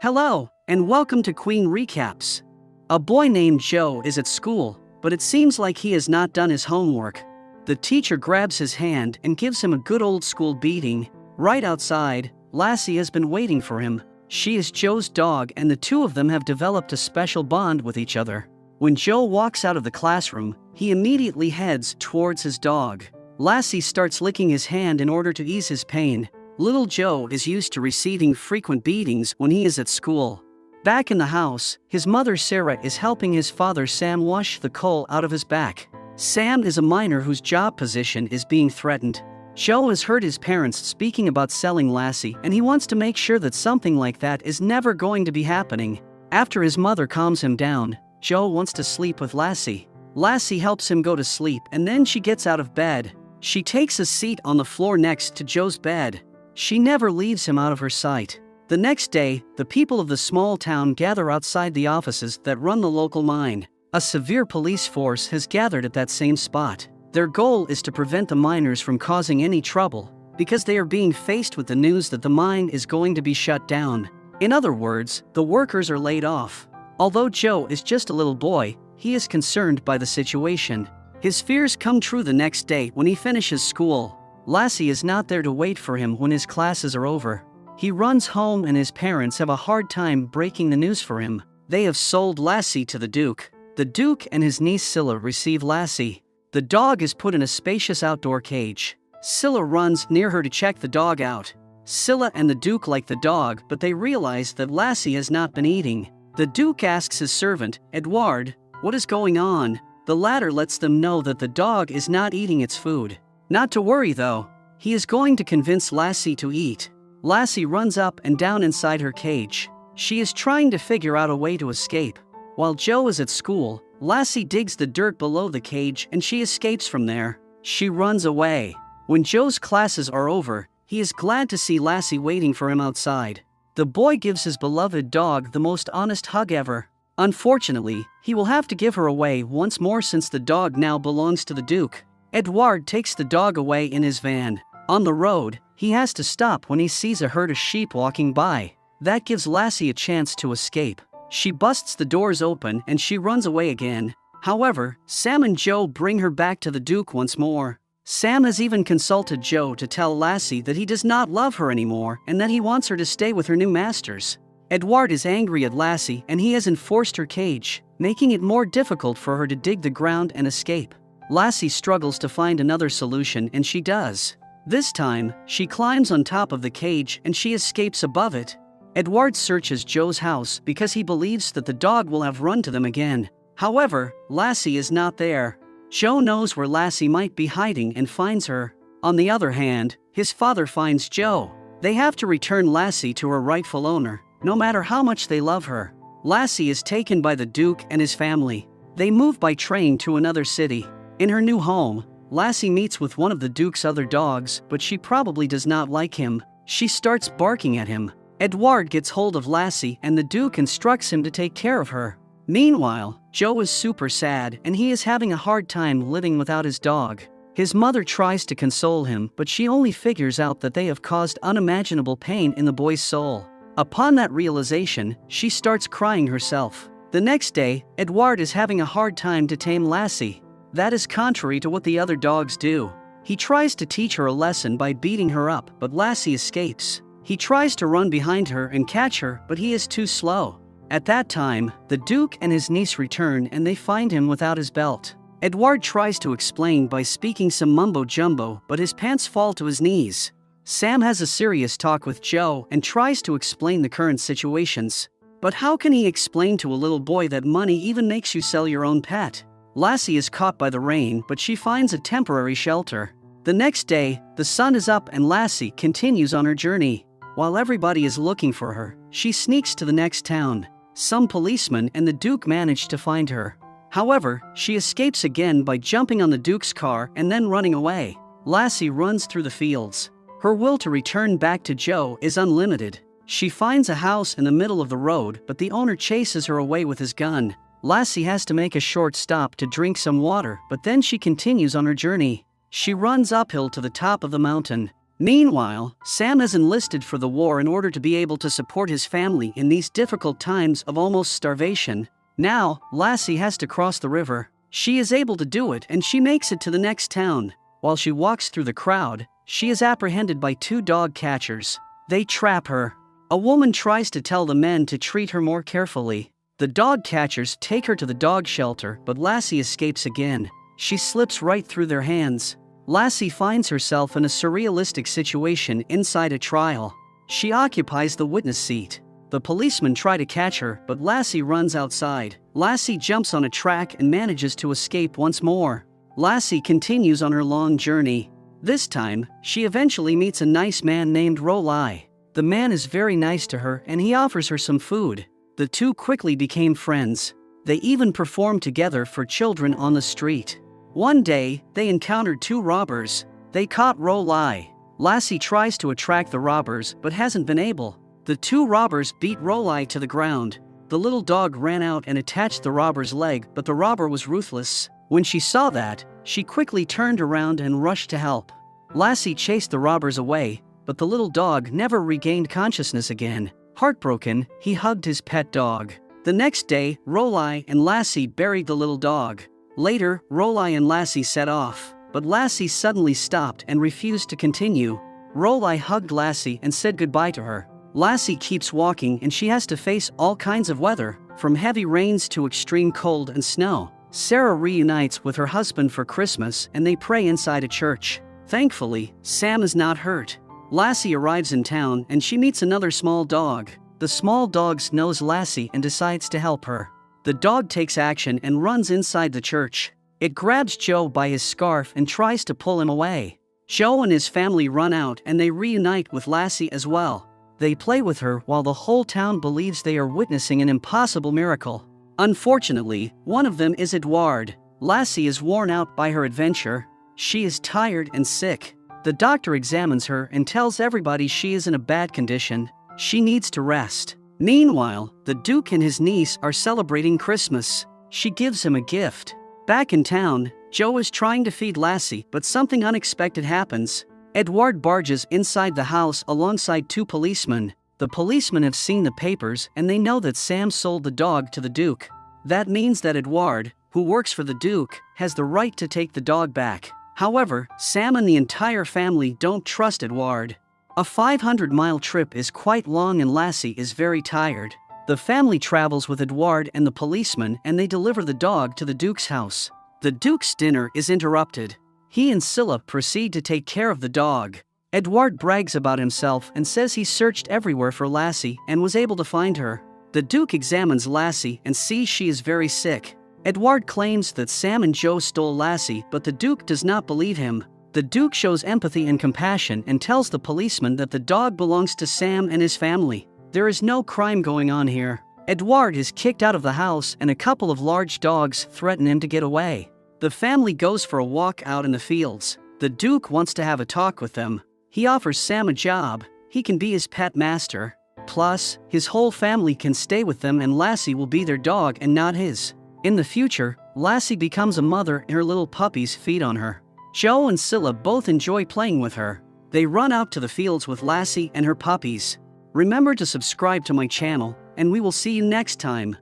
Hello, and welcome to Queen Recaps. A boy named Joe is at school, but it seems like he has not done his homework. The teacher grabs his hand and gives him a good old school beating. Right outside, Lassie has been waiting for him. She is Joe's dog, and the two of them have developed a special bond with each other. When Joe walks out of the classroom, he immediately heads towards his dog. Lassie starts licking his hand in order to ease his pain. Little Joe is used to receiving frequent beatings when he is at school. Back in the house, his mother Sarah is helping his father Sam wash the coal out of his back. Sam is a miner whose job position is being threatened. Joe has heard his parents speaking about selling Lassie, and he wants to make sure that something like that is never going to be happening. After his mother calms him down, Joe wants to sleep with Lassie. Lassie helps him go to sleep, and then she gets out of bed. She takes a seat on the floor next to Joe's bed. She never leaves him out of her sight. The next day, the people of the small town gather outside the offices that run the local mine. A severe police force has gathered at that same spot. Their goal is to prevent the miners from causing any trouble, because they are being faced with the news that the mine is going to be shut down. In other words, the workers are laid off. Although Joe is just a little boy, he is concerned by the situation. His fears come true the next day when he finishes school. Lassie is not there to wait for him when his classes are over. He runs home, and his parents have a hard time breaking the news for him. They have sold Lassie to the Duke. The Duke and his niece Scylla receive Lassie. The dog is put in a spacious outdoor cage. Scylla runs near her to check the dog out. Scylla and the Duke like the dog, but they realize that Lassie has not been eating. The Duke asks his servant, Edward, what is going on? The latter lets them know that the dog is not eating its food. Not to worry though, he is going to convince Lassie to eat. Lassie runs up and down inside her cage. She is trying to figure out a way to escape. While Joe is at school, Lassie digs the dirt below the cage and she escapes from there. She runs away. When Joe's classes are over, he is glad to see Lassie waiting for him outside. The boy gives his beloved dog the most honest hug ever. Unfortunately, he will have to give her away once more since the dog now belongs to the Duke. Edward takes the dog away in his van. On the road, he has to stop when he sees a herd of sheep walking by. That gives Lassie a chance to escape. She busts the doors open and she runs away again. However, Sam and Joe bring her back to the Duke once more. Sam has even consulted Joe to tell Lassie that he does not love her anymore and that he wants her to stay with her new masters. Edward is angry at Lassie and he has enforced her cage, making it more difficult for her to dig the ground and escape. Lassie struggles to find another solution, and she does. This time, she climbs on top of the cage and she escapes above it. Edward searches Joe's house because he believes that the dog will have run to them again. However, Lassie is not there. Joe knows where Lassie might be hiding and finds her. On the other hand, his father finds Joe. They have to return Lassie to her rightful owner, no matter how much they love her. Lassie is taken by the Duke and his family. They move by train to another city. In her new home, Lassie meets with one of the Duke's other dogs, but she probably does not like him. She starts barking at him. Edward gets hold of Lassie and the Duke instructs him to take care of her. Meanwhile, Joe is super sad and he is having a hard time living without his dog. His mother tries to console him, but she only figures out that they have caused unimaginable pain in the boy's soul. Upon that realization, she starts crying herself. The next day, Edward is having a hard time to tame Lassie. That is contrary to what the other dogs do. He tries to teach her a lesson by beating her up, but Lassie escapes. He tries to run behind her and catch her, but he is too slow. At that time, the Duke and his niece return and they find him without his belt. Edward tries to explain by speaking some mumbo-jumbo, but his pants fall to his knees. Sam has a serious talk with Joe and tries to explain the current situations. But how can he explain to a little boy that money even makes you sell your own pet? Lassie is caught by the rain, but she finds a temporary shelter. The next day, the sun is up and Lassie continues on her journey. While everybody is looking for her, she sneaks to the next town. Some policemen and the Duke manage to find her. However, she escapes again by jumping on the Duke's car and then running away. Lassie runs through the fields. Her will to return back to Joe is unlimited. She finds a house in the middle of the road, but the owner chases her away with his gun. Lassie has to make a short stop to drink some water, but then she continues on her journey. She runs uphill to the top of the mountain. Meanwhile, Sam is enlisted for the war in order to be able to support his family in these difficult times of almost starvation. Now, Lassie has to cross the river. She is able to do it and she makes it to the next town. While she walks through the crowd, she is apprehended by 2 dog catchers. They trap her. A woman tries to tell the men to treat her more carefully. The dog catchers take her to the dog shelter, but Lassie escapes again. She slips right through their hands. Lassie finds herself in a surrealistic situation inside a trial. She occupies the witness seat. The policemen try to catch her, but Lassie runs outside. Lassie jumps on a track and manages to escape once more. Lassie continues on her long journey. This time, she eventually meets a nice man named Rolai. The man is very nice to her and he offers her some food. The two quickly became friends. They even performed together for children on the street. One day, they encountered 2 robbers. They caught Rolai. Lassie tries to attract the robbers but hasn't been able. The 2 robbers beat Rolai to the ground. The little dog ran out and attached the robber's leg, but the robber was ruthless. When she saw that, she quickly turned around and rushed to help. Lassie chased the robbers away, but the little dog never regained consciousness again. Heartbroken, he hugged his pet dog. The next day, Rolai and Lassie buried the little dog. Later, Rolai and Lassie set off, but Lassie suddenly stopped and refused to continue. Rolai hugged Lassie and said goodbye to her. Lassie keeps walking and she has to face all kinds of weather, from heavy rains to extreme cold and snow. Sarah reunites with her husband for Christmas and they pray inside a church. Thankfully, Sam is not hurt. Lassie arrives in town and she meets another small dog. The small dog knows Lassie and decides to help her. The dog takes action and runs inside the church. It grabs Joe by his scarf and tries to pull him away. Joe and his family run out and they reunite with Lassie as well. They play with her while the whole town believes they are witnessing an impossible miracle. Unfortunately, one of them is Edouard. Lassie is worn out by her adventure. She is tired and sick. The doctor examines her and tells everybody she is in a bad condition. She needs to rest. Meanwhile, the Duke and his niece are celebrating Christmas. She gives him a gift. Back in town, Joe is trying to feed Lassie, but something unexpected happens. Edouard barges inside the house alongside 2 policemen. The policemen have seen the papers and they know that Sam sold the dog to the Duke. That means that Edouard, who works for the Duke, has the right to take the dog back. However, Sam and the entire family don't trust Edouard. A 500-mile trip is quite long and Lassie is very tired. The family travels with Edouard and the policeman and they deliver the dog to the Duke's house. The Duke's dinner is interrupted. He and Scylla proceed to take care of the dog. Edouard brags about himself and says he searched everywhere for Lassie and was able to find her. The Duke examines Lassie and sees she is very sick. Edouard claims that Sam and Joe stole Lassie, but the Duke does not believe him. The Duke shows empathy and compassion and tells the policeman that the dog belongs to Sam and his family. There is no crime going on here. Edouard is kicked out of the house and a couple of large dogs threaten him to get away. The family goes for a walk out in the fields. The Duke wants to have a talk with them. He offers Sam a job. He can be his pet master. Plus, his whole family can stay with them and Lassie will be their dog and not his. In the future, Lassie becomes a mother and her little puppies feed on her. Joe and Scylla both enjoy playing with her. They run out to the fields with Lassie and her puppies. Remember to subscribe to my channel, and we will see you next time.